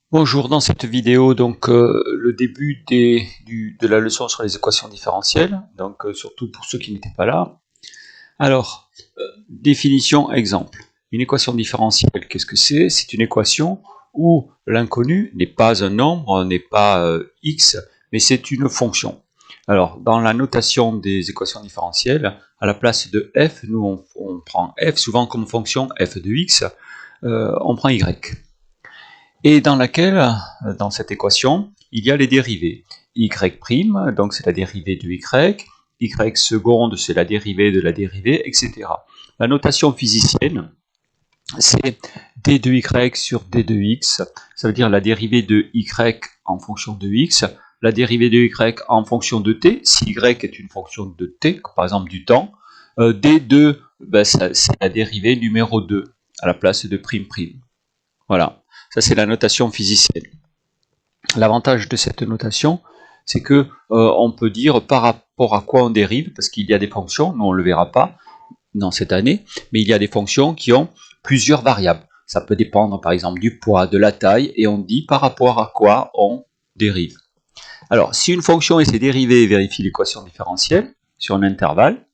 Bonjour, dans cette vidéo, le début de la leçon sur les équations différentielles, surtout pour ceux qui n'étaient pas là. Alors, définition, exemple. Une équation différentielle, qu'est-ce que c'est? C'est une équation où l'inconnu n'est pas un nombre, n'est pas x, mais c'est une fonction. Alors, dans la notation des équations différentielles, à la place de f, nous on prend f, souvent comme fonction f de x, on prend y. Et dans cette équation, il y a les dérivés. Y', donc c'est la dérivée de y seconde, c'est la dérivée de la dérivée, etc. La notation physicienne, c'est d de y sur d de x, ça veut dire la dérivée de y en fonction de x, la dérivée de y en fonction de t, si y est une fonction de t, par exemple du temps, d2, c'est la dérivée numéro 2, à la place de prime prime. Voilà. Ça, c'est la notation physicienne. L'avantage de cette notation, c'est que on peut dire par rapport à quoi on dérive, parce qu'il y a des fonctions, nous on ne le verra pas dans cette année, mais il y a des fonctions qui ont plusieurs variables. Ça peut dépendre par exemple du poids, de la taille, et on dit par rapport à quoi on dérive. Alors, si une fonction et ses dérivés vérifient l'équation différentielle sur un intervalle,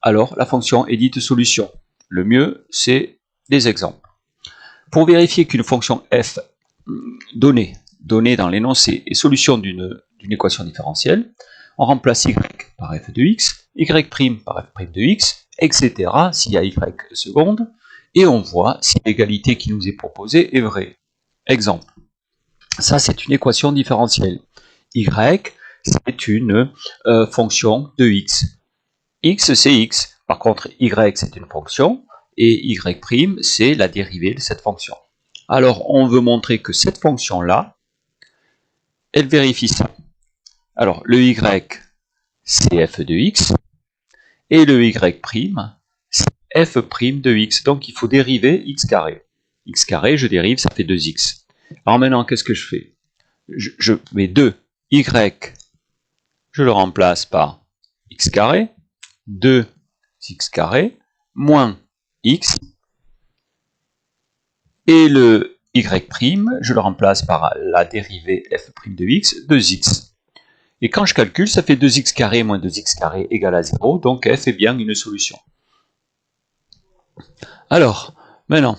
alors la fonction est dite solution. Le mieux, c'est des exemples. Pour vérifier qu'une fonction f donnée dans l'énoncé est solution d'une équation différentielle, on remplace y par f de x, y' par f' de x, etc. s'il y a y seconde, et on voit si l'égalité qui nous est proposée est vraie. Exemple, ça c'est une équation différentielle. Y, c'est une fonction de x. X, c'est x. Par contre, y, c'est une fonction, et y', c'est la dérivée de cette fonction. Alors, on veut montrer que cette fonction-là, elle vérifie ça. Alors, le y, c'est f de x, et le y', c'est f' de x. Donc, il faut dériver x carré. X carré, je dérive, ça fait 2x. Alors maintenant, qu'est-ce que je fais? Je mets 2, y, je le remplace par x carré, 2x carré, moins x, et le y', je le remplace par la dérivée f' de x, 2x. Et quand je calcule, ça fait 2x carré moins 2x carré égale à 0, donc f est bien une solution. Alors, maintenant,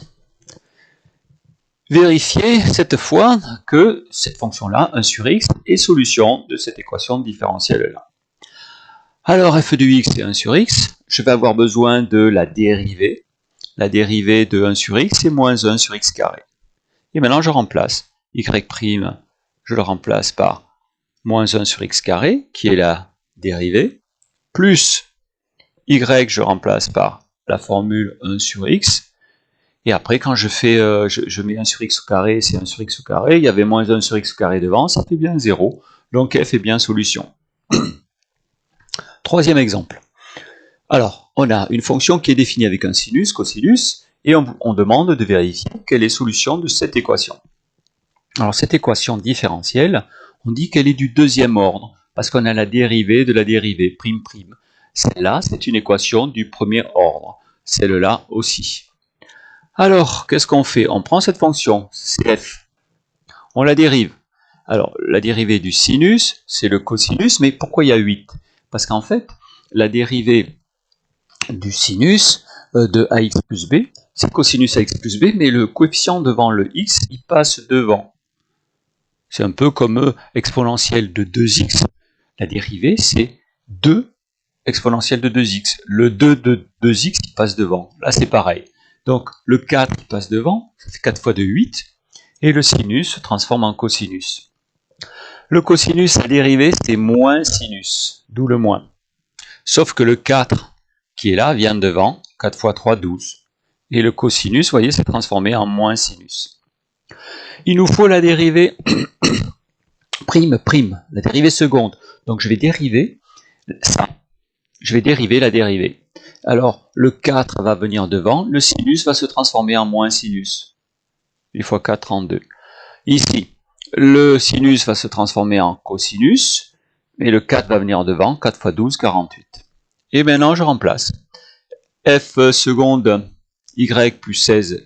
vérifiez cette fois que cette fonction-là, 1 sur x, est solution de cette équation différentielle-là. Alors, f de x est 1 sur x, je vais avoir besoin de la dérivée. La dérivée de 1 sur x, c'est moins 1 sur x carré. Et maintenant, je remplace y', je le remplace par moins 1 sur x carré, qui est la dérivée, plus y, je remplace par la formule 1 sur x, et après quand je mets 1 sur x au carré, c'est 1 sur x au carré, il y avait moins 1 sur x au carré devant, ça fait bien 0, donc f est bien solution. Troisième exemple. Alors, on a une fonction qui est définie avec un sinus, cosinus, et on demande de vérifier quelle est solution de cette équation. Alors cette équation différentielle, on dit qu'elle est du deuxième ordre, parce qu'on a la dérivée de la dérivée, prime prime. Celle-là, c'est une équation du premier ordre. Celle-là aussi. Alors, qu'est-ce qu'on fait? On prend cette fonction, cf, on la dérive. Alors, la dérivée du sinus, c'est le cosinus, mais pourquoi il y a 8? Parce qu'en fait, la dérivée du sinus de ax plus b, c'est cosinus ax plus b, mais le coefficient devant le x, il passe devant. C'est un peu comme exponentielle de 2x. La dérivée, c'est 2 exponentielle de 2x. Le 2 de 2x, il passe devant. Là, c'est pareil. Donc, le 4 il passe devant, ça fait 4 fois 2, 8. Et le sinus se transforme en cosinus. Le cosinus, la dérivée, c'est moins sinus, d'où le moins. Sauf que le 4 qui est là vient devant, 4 fois 3, 12. Et le cosinus, vous voyez, s'est transformé en moins sinus. Il nous faut la dérivée prime, la dérivée seconde. Donc je vais dériver ça. Je vais dériver la dérivée. Alors le 4 va venir devant, le sinus va se transformer en moins sinus. 8 fois 4 en 2. Ici, le sinus va se transformer en cosinus, et le 4 va venir devant, 4 fois 12, 48. Et maintenant je remplace. F seconde y plus 16,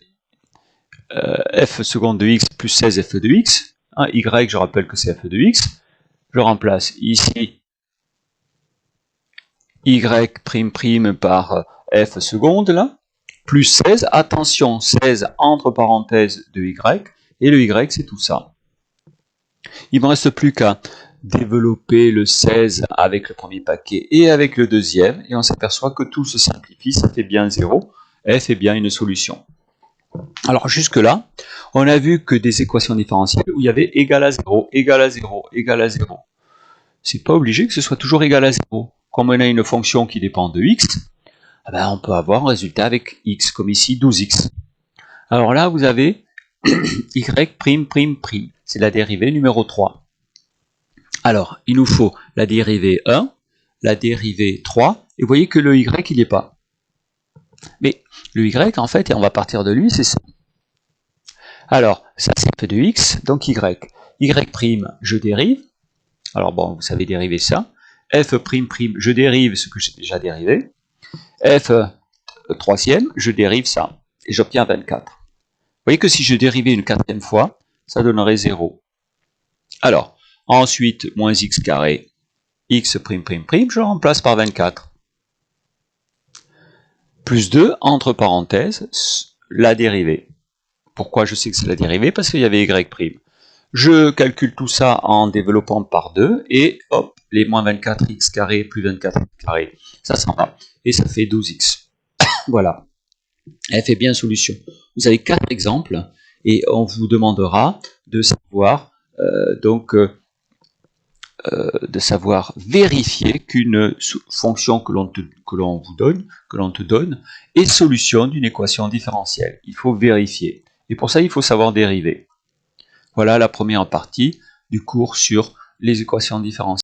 f seconde de x plus 16 f de x, Hein, y, je rappelle que c'est f de x. Je remplace ici y' par f seconde, là, plus 16. Attention, 16 entre parenthèses de y, et le y, c'est tout ça. Il ne me reste plus qu'à développer le 16 avec le premier paquet et avec le deuxième, et on s'aperçoit que tout se simplifie, ça fait bien 0, f est bien une solution. Alors jusque-là, on a vu que des équations différentielles où il y avait égal à 0, égal à 0, égal à 0. C'est pas obligé que ce soit toujours égal à 0. Comme on a une fonction qui dépend de x, eh ben on peut avoir un résultat avec x, comme ici 12x. Alors là, vous avez y''', c'est la dérivée numéro 3. Alors, il nous faut la dérivée 1, la dérivée 3, et vous voyez que le y, il n'y est pas. Mais le y, en fait, et on va partir de lui, c'est ça. Alors, ça c'est f de x, donc y', je dérive. Alors bon, vous savez dériver ça. F', je dérive ce que j'ai déjà dérivé. F troisième, je dérive ça. Et j'obtiens 24. Vous voyez que si je dérivais une quatrième fois, ça donnerait 0. Alors, ensuite, moins x carré, x'', je le remplace par 24. Plus 2, entre parenthèses, la dérivée. Pourquoi je sais que c'est la dérivée? Parce qu'il y avait y'. Je calcule tout ça en développant par 2, et hop, les moins 24x carré plus 24x carré, ça s'en va. Et ça fait 12x. Voilà. Elle fait bien solution. Vous avez 4 exemples, et on vous demandera de savoir, de savoir vérifier qu'une fonction que l'on te donne est solution d'une équation différentielle. Il faut vérifier. Et pour ça, il faut savoir dériver. Voilà la première partie du cours sur les équations différentielles.